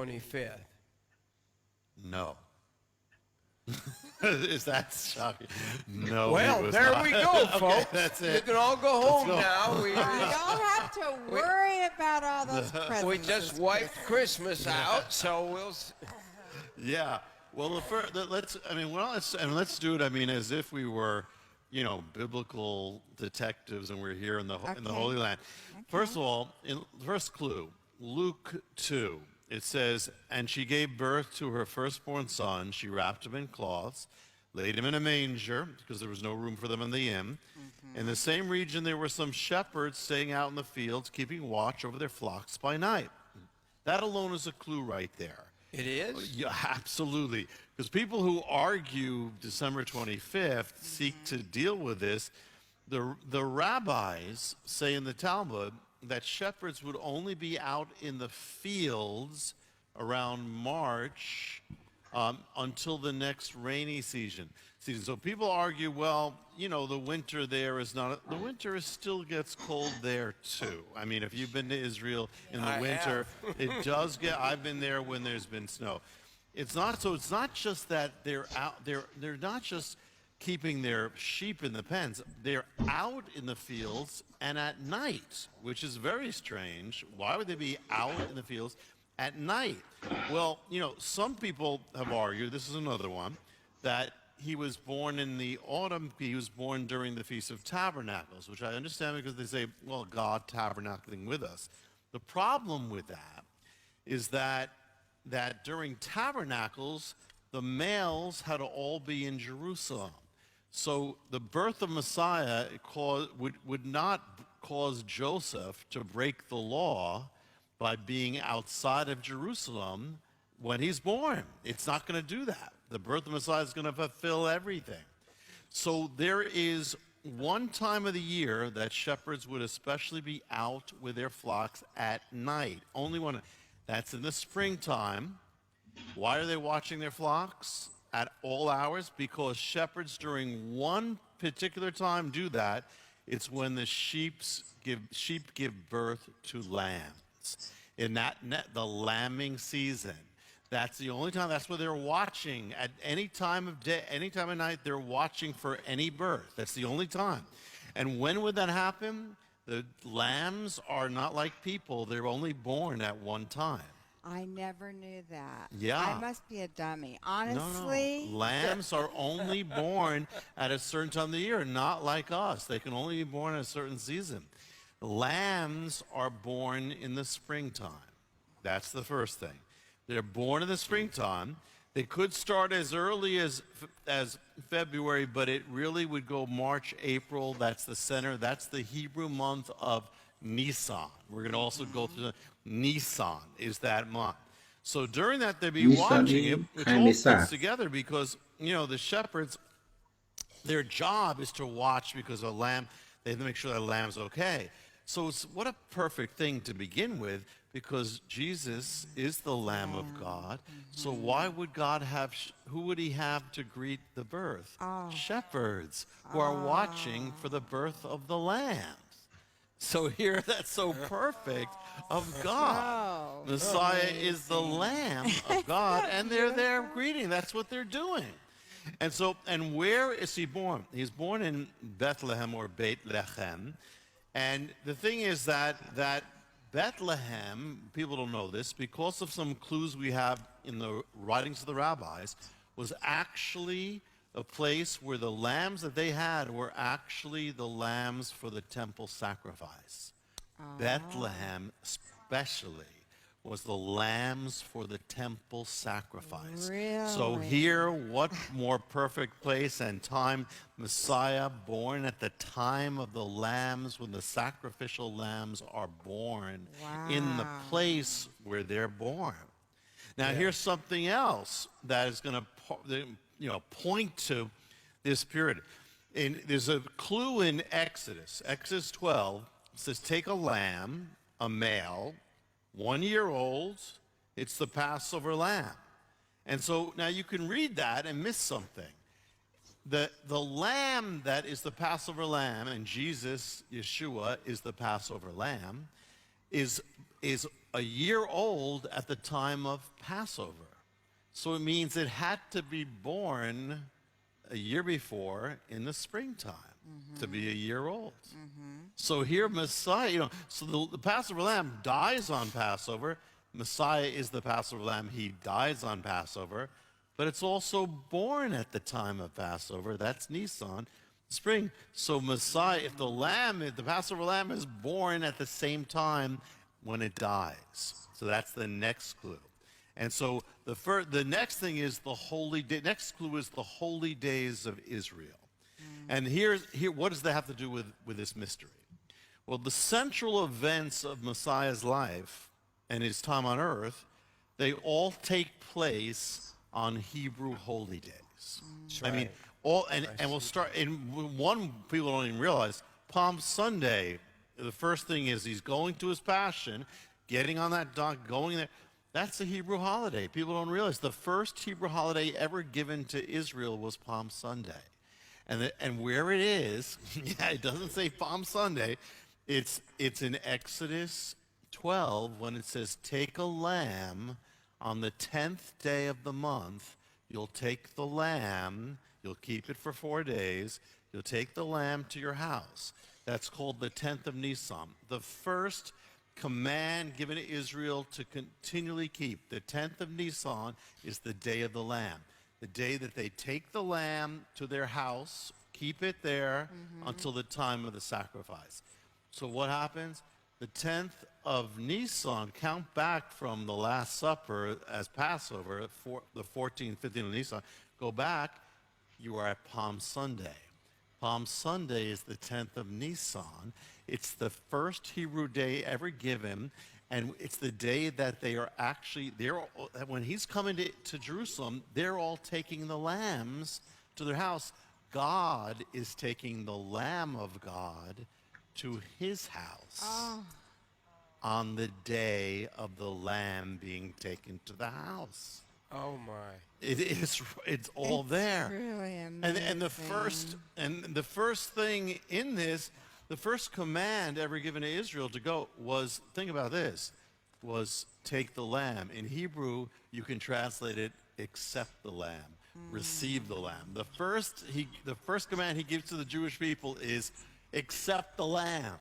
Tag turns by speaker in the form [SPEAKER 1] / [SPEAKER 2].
[SPEAKER 1] 25th.
[SPEAKER 2] No. Is that shocking? No,
[SPEAKER 1] Well,
[SPEAKER 2] he was
[SPEAKER 1] there
[SPEAKER 2] not.
[SPEAKER 1] we go, folks.
[SPEAKER 2] Okay, that's
[SPEAKER 1] You
[SPEAKER 2] it.
[SPEAKER 1] can all go home
[SPEAKER 2] go.
[SPEAKER 1] now.
[SPEAKER 3] You don't have to worry about all those presents.
[SPEAKER 1] We just
[SPEAKER 3] this
[SPEAKER 1] wiped Christmas out, so we'll.
[SPEAKER 2] Yeah. Well, let's do it. I mean, as if we were, biblical detectives, and we're here in the
[SPEAKER 3] Okay.
[SPEAKER 2] Holy Land. First of all, in first clue, Luke 2, it says, "And she gave birth to her firstborn son. She wrapped him in cloths, laid him in a manger because there was no room for them in the inn. In the same region, there were some shepherds staying out in the fields, keeping watch over their flocks by night." That alone is a clue right there.
[SPEAKER 1] It is?
[SPEAKER 2] Yeah, absolutely. Because people who argue December 25th seek to deal with this. The rabbis say in the Talmud that shepherds would only be out in the fields around March until the next rainy season. So people argue, well, the winter there is not, the winter still gets cold there too. I mean, if you've been to Israel in the
[SPEAKER 1] I
[SPEAKER 2] winter, it does get, I've been there when there's been snow. It's not just that they're out, they're not just keeping their sheep in the pens, they're out in the fields and at night, which is very strange. Why would they be out in the fields at night? Well, some people have argued, this is another one, that he was born in the autumn. He was born during the Feast of Tabernacles, which I understand because they say, well, God tabernacling with us. The problem with that is that during Tabernacles, the males had to all be in Jerusalem. So the birth of Messiah would not cause Joseph to break the law by being outside of Jerusalem when he's born. It's not going to do that. The birth of Messiah is going to fulfill everything. So there is one time of the year that shepherds would especially be out with their flocks at night. Only one. That's in the springtime. Why are they watching their flocks at all hours? Because shepherds during one particular time do that. It's when the sheep give birth to lambs. In the lambing season. That's the only time. That's what they're watching at any time of day, any time of night. They're watching for any birth. That's the only time. And when would that happen? The lambs are not like people. They're only born at one time.
[SPEAKER 3] I never knew that.
[SPEAKER 2] Yeah.
[SPEAKER 3] I must be a dummy. Honestly.
[SPEAKER 2] No. Lambs are only born at a certain time of the year, not like us. They can only be born at a certain season. Lambs are born in the springtime. That's the first thing. They're born in the springtime. They could start as early as February, but it really would go March, April. That's the center. That's the Hebrew month of Nisan. We're going to also go through Nisan is that month. So during that, they'd be watching it, which all fits together because, the shepherds, their job is to watch because a lamb, they have to make sure that lamb's okay. So what a perfect thing to begin with, because Jesus is the Lamb of God. So why would God who would he have to greet the birth? Shepherds who are watching for the birth of the lambs. So here, that's so perfect of God. Messiah is the Lamb of God, and they're there greeting. That's what they're doing. And where is he born? He's born in Bethlehem or Beit Lechem. And the thing is that Bethlehem, people don't know this, because of some clues we have in the writings of the rabbis, was actually a place where the lambs that they had were actually the lambs for the temple sacrifice. Bethlehem especially was the lambs for the temple sacrifice.
[SPEAKER 3] Really?
[SPEAKER 2] So here, what more perfect place and time, Messiah born at the time of the lambs, when the sacrificial lambs are born in the place where they're born. Now here's something else that is going to point to this period. There's a clue in Exodus 12 says, take a lamb, a male, 1 year old, it's the Passover lamb. And so now you can read that and miss something. The lamb that is the Passover lamb, and Jesus, Yeshua, is the Passover lamb, is is a year old at the time of Passover. So it means it had to be born a year before in the springtime to be a year old. So here Messiah, so the Passover lamb dies on Passover. Messiah is the Passover lamb. He dies on Passover. But it's also born at the time of Passover. That's Nisan, spring. So Messiah, if the Passover lamb is born at the same time when it dies. So that's the next clue. And so the next thing is the holy day. Next clue is the holy days of Israel. And here, what does that have to do with this mystery? Well, the central events of Messiah's life and his time on earth, they all take place on Hebrew holy days. I mean, and we'll start in one. People don't even realize Palm Sunday. The first thing is he's going to his passion, getting on that donkey, going there. That's a Hebrew holiday. People don't realize the first Hebrew holiday ever given to Israel was Palm Sunday. And where it is, yeah, it doesn't say Palm Sunday. It's in Exodus 12 when it says, take a lamb on the 10th day of the month. You'll take the lamb, you'll keep it for 4 days. You'll take the lamb to your house. That's called the 10th of Nisan. The first command given to Israel to continually keep. The 10th of Nisan is the day of the lamb. The day that they take the lamb to their house, keep it there until the time of the sacrifice. So what happens? The 10th of Nisan, count back from the Last Supper as Passover, the 14th, 15th of Nisan, go back, you are at Palm Sunday. Palm Sunday is the 10th of Nisan. It's the first Hebrew day ever given, and it's the day that they are actually, when he's coming to Jerusalem, they're all taking the lambs to their house. God is taking the Lamb of God to his house on the day of the lamb being taken to the house.
[SPEAKER 1] Oh my!
[SPEAKER 2] It's all there.
[SPEAKER 3] Really amazing.
[SPEAKER 2] And the first thing in this, the first command ever given to Israel to go was, think about this, was take the lamb. In Hebrew, you can translate it, accept the lamb, receive the lamb. The first command he gives to the Jewish people is accept the lamb.